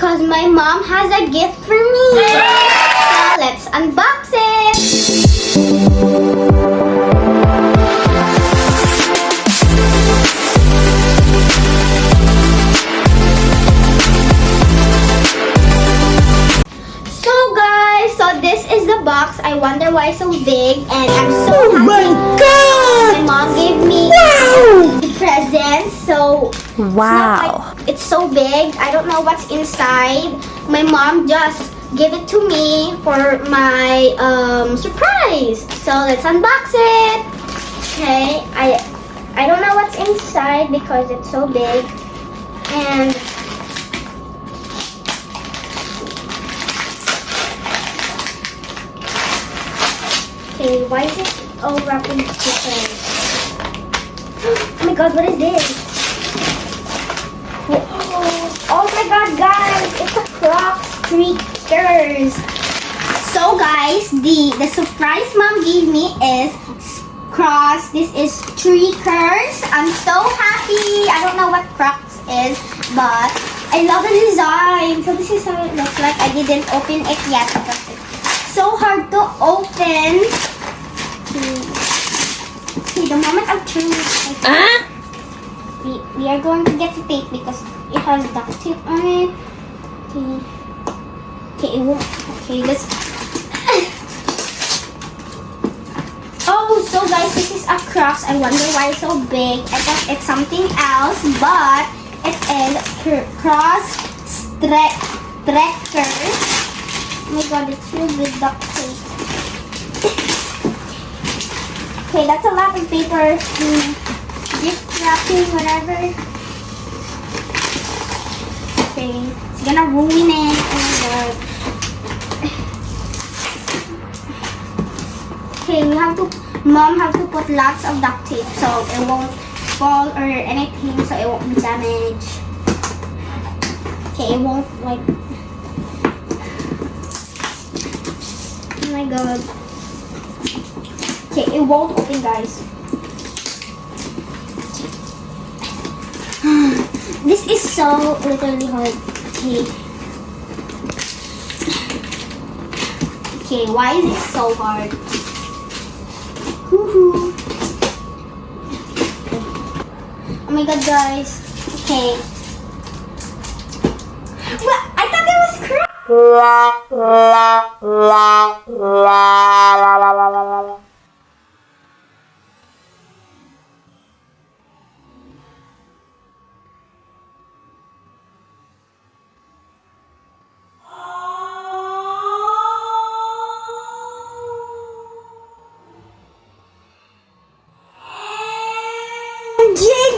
because my mom has a gift for me. So let's unbox it. So guys, so this is the box. I wonder why it's so big, and I'm so happy. my God! My mom gave me the present, so Wow. it's so big. I don't know what's inside. My mom just gave it to me for my surprise. So let's unbox it. Okay, I don't know what's inside because it's so big. And okay, why is it all wrapped in stickers? Oh my god, what is this? Oh my god, guys, it's a Crocs streakers. So guys, the surprise mom gave me is Crocs. This is streakers. I'm so happy. I don't know what Crocs is, but I love the design. So this is how it looks like. I didn't open it yet because it's so hard to open. Okay, the moment I'm through, we are going to get the tape because it has duct tape on it. Okay. Okay, it won't. Okay, let's. Oh, so guys, this is a Crocs. I wonder why it's so big. I thought it's something else, but it is Crocs Streakers. Oh my god, it's filled with duct tape. Okay, that's a lot of paper. Gift wrapping, whatever. Okay, it's gonna ruin it. Oh my god. Okay, Mom have to put lots of duct tape so it won't fall or anything, so it won't be damaged. Okay, it won't like. Oh my god. Okay, it won't open, guys. This is so literally hard. Okay. Okay, why is it so hard? Woohoo. Oh my god, guys. Okay. What? I thought it was crap.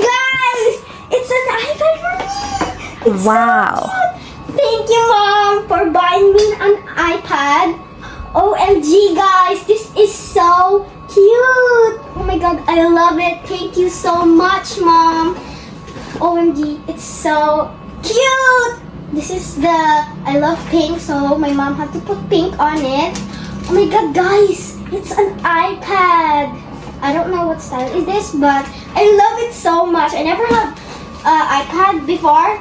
Guys, it's an iPad for me. It's Wow. so cute. Thank you, Mom, for buying me an iPad. OMG, guys, this is so cute. Oh my god, I love it. Thank you so much, Mom. OMG, it's so cute. This is I love pink, so my mom had to put pink on it. Oh my god, guys, it's an iPad. I don't know what style is this, but I love it so much. I never had iPad before,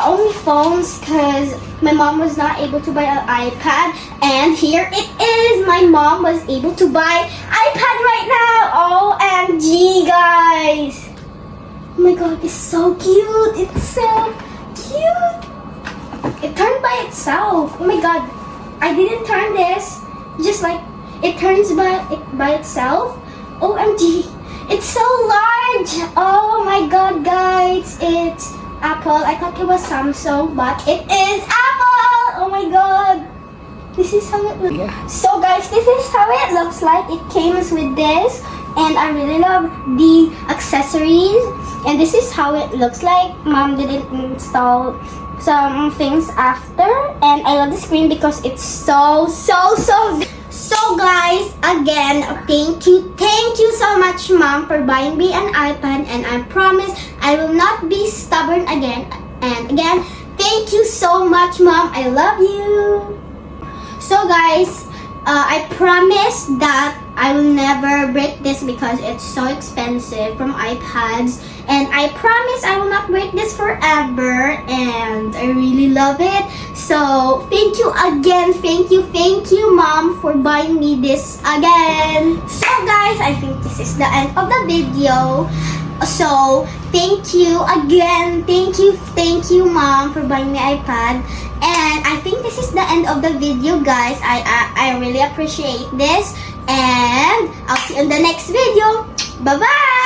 only phones, because my mom was not able to buy an iPad, and here it is. My mom was able to buy iPad right now. OMG, guys. Oh my god, it's so cute. It's so cute. It turned by itself. Oh my god, I didn't turn this. Just like it turns by itself. OMG, it's so large. Oh my god, guys, it's Apple. I thought it was Samsung, but it is Apple. Oh my god, this is how it looks. So guys, this is how it looks like. It came with this, and I really love the accessories. And this is how it looks like. Mom didn't install some things after, and I love the screen because it's so big. So guys, again, thank you so much, Mom, for buying me an iPad, and I promise I will not be stubborn again. And again, thank you so much, Mom. I love you. So guys, I promise that I will never break this because it's so expensive from iPads. And I promise I will not break this forever. And I really love it. So, thank you again. Thank you, Mom, for buying me this again. So, guys, I think this is the end of the video. So, thank you again. Thank you, Mom, for buying me iPad. And I think this is the end of the video, guys. I really appreciate this. And I'll see you in the next video. Bye-bye!